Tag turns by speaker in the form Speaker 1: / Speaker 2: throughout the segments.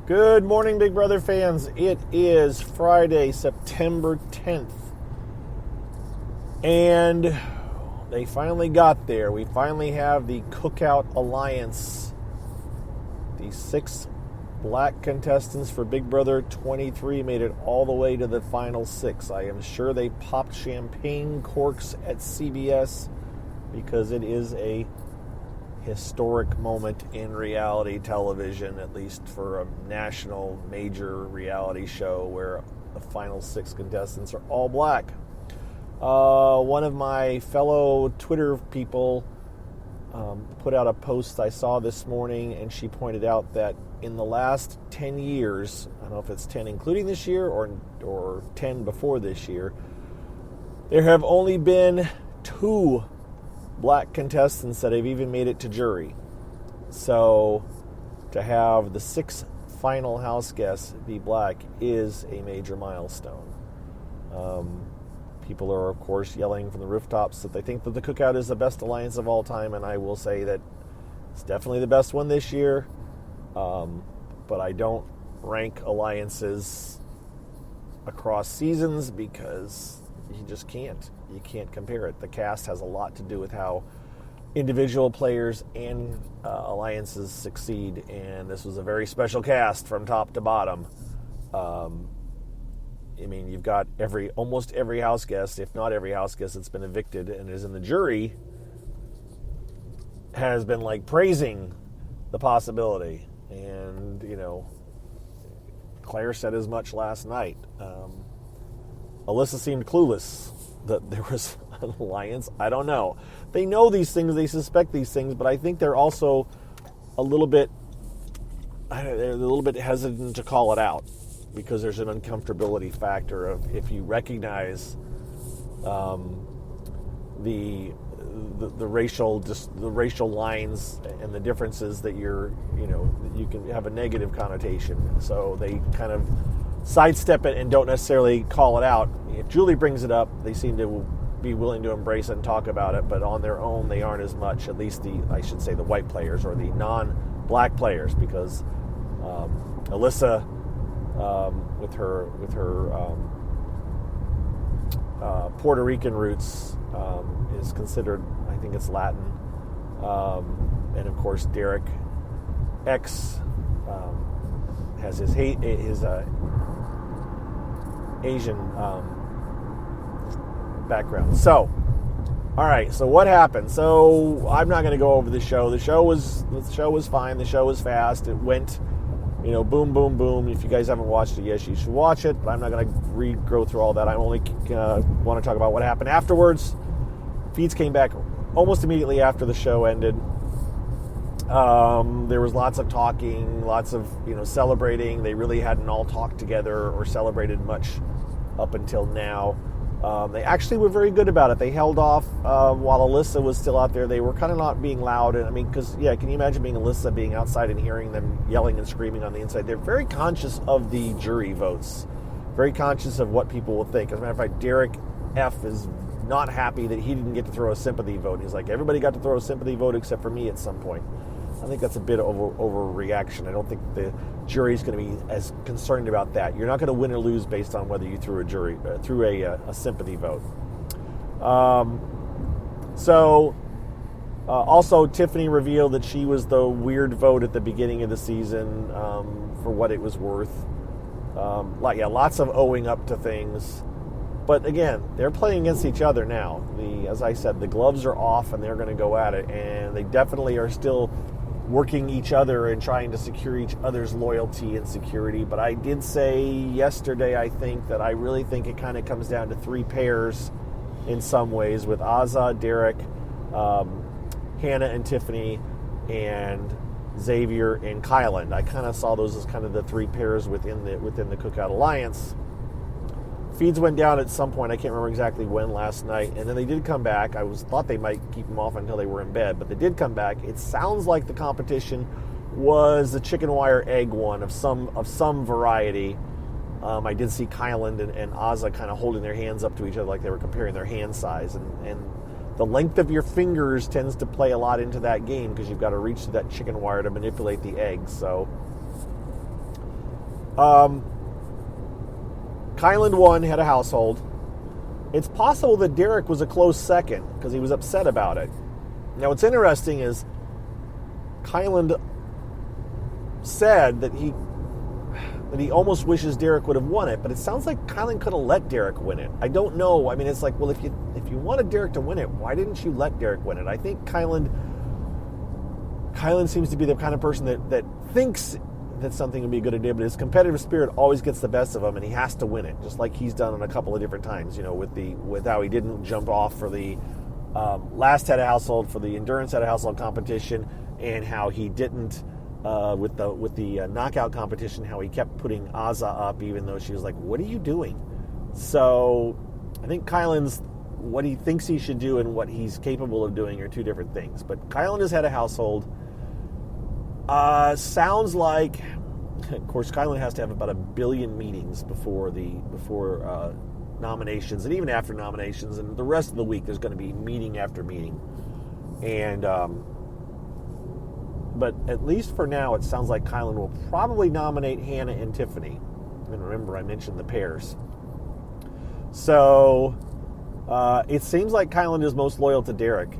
Speaker 1: Good morning, Big Brother fans. It is Friday, September 10th. And they finally got there. We finally have the Cookout Alliance. The 6 black contestants for Big Brother 23 made it all the way to the final 6. I am sure they popped champagne corks at CBS because it is a historic moment in reality television, at least for a national major reality show where the final 6 contestants are all black. One of my fellow Twitter people put out a post I saw this morning, and she pointed out that in the last 10 years, I don't know if it's 10 including this year or 10 before this year, there have only been 2 black contestants that have even made it to jury. So to have the 6th final house guest be black is a major milestone. People are, of course, yelling from the rooftops that they think that the Cookout is the best alliance of all time, and I will say that it's definitely the best one this year. But I don't rank alliances across seasons because you just can't. You can't compare it. The cast has a lot to do with how individual players and alliances succeed, and this was a very special cast from top to bottom. I mean, you've got almost every house guest, if not every house guest that's been evicted and is in the jury, has been like praising the possibility. And, Claire said as much last night. Alyssa seemed clueless that there was an alliance. I don't know. They know these things, they suspect these things, but I think they're also a little bit hesitant to call it out because there's an uncomfortability factor of if you recognize the racial lines and the differences that that you can have a negative connotation. So they kind of sidestep it and don't necessarily call it out. If Julie brings it up, they seem to be willing to embrace it and talk about it, but on their own they aren't as much, at least the white players or the non-black players, because Alyssa with her Puerto Rican roots is considered, I think it's Latin, and of course Derek X has his Asian background. So, all right. So what happened? So I'm not going to go over the show. The show was fine. The show was fast. It went, boom, boom, boom. If you guys haven't watched it yet, you should watch it. But I'm not going to go through all that. I only want to talk about what happened afterwards. Feeds came back almost immediately after the show ended. There was lots of talking, lots of celebrating. They really hadn't all talked together or celebrated much up until now. They actually were very good about it. They held off while Alyssa was still out there. They were kind of not being loud. And can you imagine being Alyssa, being outside and hearing them yelling and screaming on the inside? They're very conscious of the jury votes, very conscious of what people will think. As a matter of fact, Derek F. is not happy that he didn't get to throw a sympathy vote. He's like, everybody got to throw a sympathy vote except for me at some point. I think that's a bit of overreaction. I don't think the jury's going to be as concerned about that. You're not going to win or lose based on whether you threw a sympathy vote. Also Tiffany revealed that she was the weird vote at the beginning of the season, for what it was worth. Lots of owing up to things. But again, they're playing against each other now. As I said, the gloves are off and they're going to go at it, and they definitely are still working each other and trying to secure each other's loyalty and security. But I did say yesterday, I think, that I really think it kind of comes down to 3 pairs in some ways, with Azah, Derek, Hannah and Tiffany, and Xavier and Kyland. I kind of saw those as kind of the 3 pairs within the Cookout Alliance. Feeds went down at some point. I can't remember exactly when last night. And then they did come back. I thought they might keep them off until they were in bed, but they did come back. It sounds like the competition was the chicken wire egg one of some variety. I did see Kyland and Azah kind of holding their hands up to each other like they were comparing their hand size. And the length of your fingers tends to play a lot into that game because you've got to reach to that chicken wire to manipulate the eggs. So Kyland won, had a household. It's possible that Derek was a close second because he was upset about it. Now, what's interesting is Kyland said that he almost wishes Derek would have won it, but it sounds like Kyland could have let Derek win it. I don't know. I mean, it's like, well, if you wanted Derek to win it, why didn't you let Derek win it? I think Kyland seems to be the kind of person that thinks that something would be a good idea, but his competitive spirit always gets the best of him, and he has to win it, just like he's done on a couple of different times. With how he didn't jump off for the last head of household, for the endurance head of household competition, and how he didn't with the knockout competition, how he kept putting Azah up even though she was like, "What are you doing?" So I think Kyland's, what he thinks he should do and what he's capable of doing are two different things. But Kyland has had a household. Sounds like, of course, Kyland has to have about 1 billion meetings before nominations, and even after nominations, and the rest of the week there's going to be meeting after meeting. And but at least for now, it sounds like Kyland will probably nominate Hannah and Tiffany. And remember, I mentioned the pairs. So it seems like Kyland is most loyal to Derek,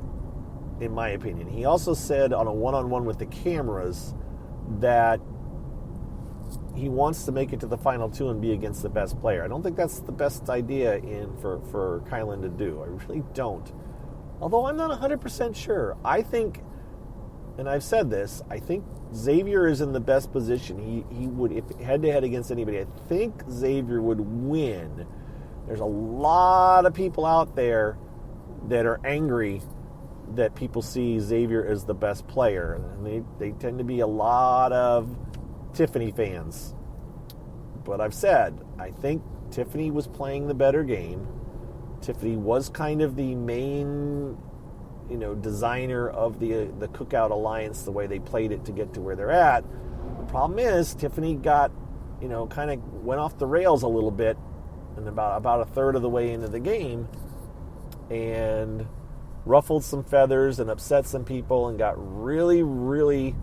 Speaker 1: in my opinion. He also said on a one-on-one with the cameras that he wants to make it to the final two and be against the best player. I don't think that's the best idea for Kyland to do. I really don't. Although I'm not 100% sure. I think, and I've said this, I think Xavier is in the best position. He would, if head-to-head against anybody, I think Xavier would win. There's a lot of people out there that are angry that people see Xavier as the best player. And they tend to be a lot of Tiffany fans. But I've said, I think Tiffany was playing the better game. Tiffany was kind of the main, designer of the Cookout Alliance, the way they played it to get to where they're at. The problem is Tiffany got, kind of went off the rails a little bit, and about a third of the way into the game, and ruffled some feathers and upset some people, and got really, really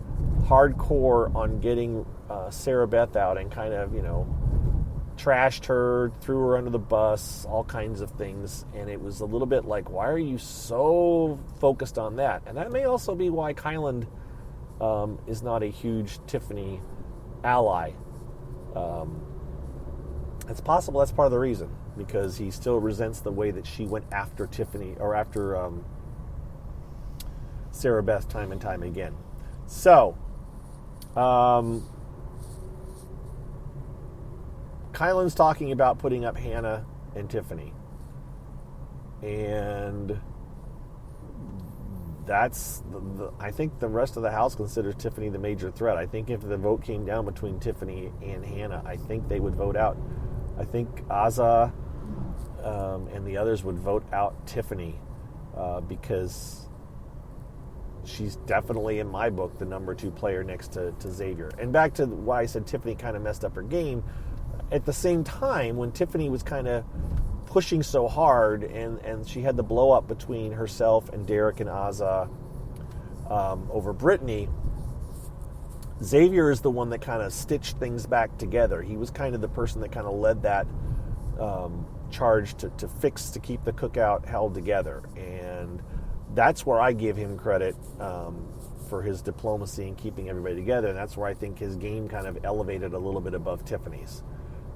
Speaker 1: hardcore on getting Sarah Beth out, and kind of, trashed her, threw her under the bus, all kinds of things. And it was a little bit like, why are you so focused on that? And that may also be why Kyland is not a huge Tiffany ally. It's possible that's part of the reason, because he still resents the way that she went after Tiffany, or after Sarah Beth, time and time again. So, Kyland's talking about putting up Hannah and Tiffany. And that's, I think the rest of the House considers Tiffany the major threat. I think if the vote came down between Tiffany and Hannah, I think they would vote out. I think Azah and the others would vote out Tiffany because she's definitely, in my book, the number 2 player next to Xavier. And back to why I said Tiffany kind of messed up her game. At the same time, when Tiffany was kind of pushing so hard, and she had the blow up between herself and Derek and Azah over Brittany, Xavier is the one that kind of stitched things back together. He was kind of the person that kind of led that charge to keep the Cookout held together. And that's where I give him credit for his diplomacy and keeping everybody together. And that's where I think his game kind of elevated a little bit above Tiffany's.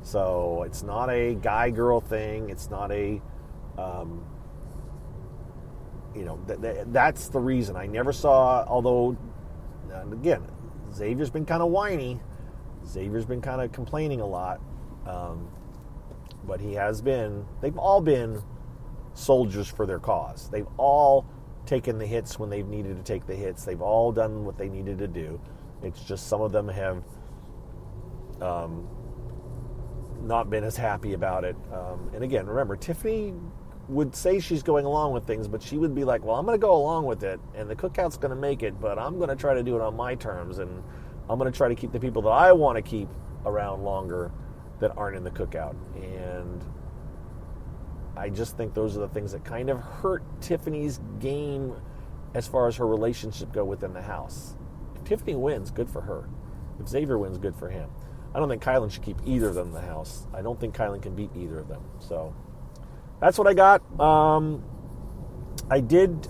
Speaker 1: So it's not a guy-girl thing. It's not a, that's the reason. I never saw, although, again, Xavier's been kind of whiny. Xavier's been kind of complaining a lot. But they've all been soldiers for their cause. They've all taken the hits when they've needed to take the hits. They've all done what they needed to do. It's just some of them have not been as happy about it. And again, remember, Tiffany would say she's going along with things, but she would be like, well, I'm going to go along with it, and the Cookout's going to make it, but I'm going to try to do it on my terms, and I'm going to try to keep the people that I want to keep around longer that aren't in the Cookout. And I just think those are the things that kind of hurt Tiffany's game as far as her relationship go within the house. If Tiffany wins, good for her. If Xavier wins, good for him. I don't think Kylan should keep either of them in the house. I don't think Kylan can beat either of them. So that's what I got. I did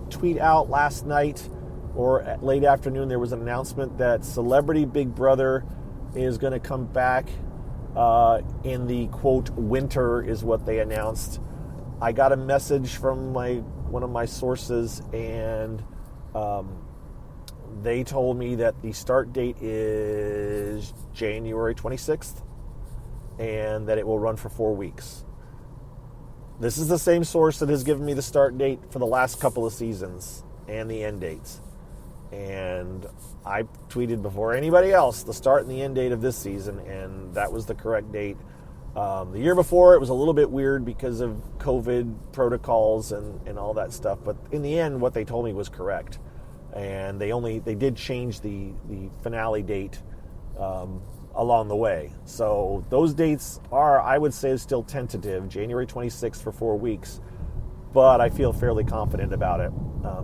Speaker 1: tweet out last night or late afternoon, there was an announcement that Celebrity Big Brother is going to come back in the, quote, winter is what they announced. I got a message from one of my sources, and they told me that the start date is January 26th and that it will run for 4 weeks. This is the same source that has given me the start date for the last couple of seasons and the end dates. And I tweeted before anybody else the start and the end date of this season, and that was the correct date. The year before, it was a little bit weird because of COVID protocols and all that stuff. But in the end, what they told me was correct. And they did change the finale date along the way. So those dates are, I would say, still tentative, January 26th for 4 weeks. But I feel fairly confident about it.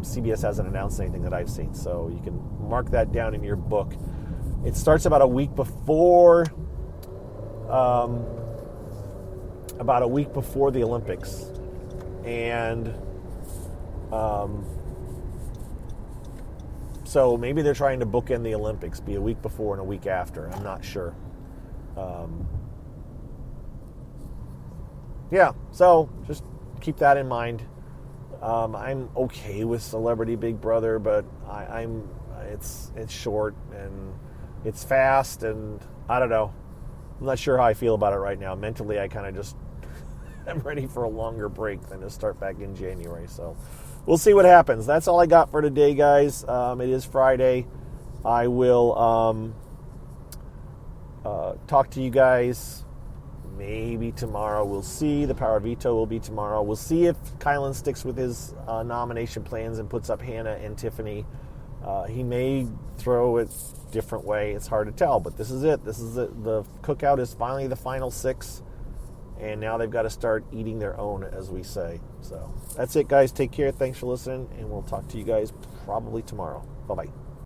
Speaker 1: CBS hasn't announced anything that I've seen, so you can mark that down in your book. It starts about a week before the Olympics, and so maybe they're trying to bookend the Olympics, be a week before and a week after. I'm not sure. Yeah, so just keep that in mind. I'm okay with Celebrity Big Brother, but it's short and it's fast, and I don't know. I'm not sure how I feel about it right now. Mentally, I kind of just am ready for a longer break than to start back in January. So we'll see what happens. That's all I got for today, guys. It is Friday. I will talk to you guys maybe tomorrow. We'll see. The Power Veto will be tomorrow. We'll see if Kylan sticks with his nomination plans and puts up Hannah and Tiffany. He may throw it different way. It's hard to tell, but this is it. This is it. The cookout is finally the final 6, and now they've got to start eating their own, as we say. So that's it, guys. Take care. Thanks for listening, and we'll talk to you guys probably tomorrow. Bye-bye.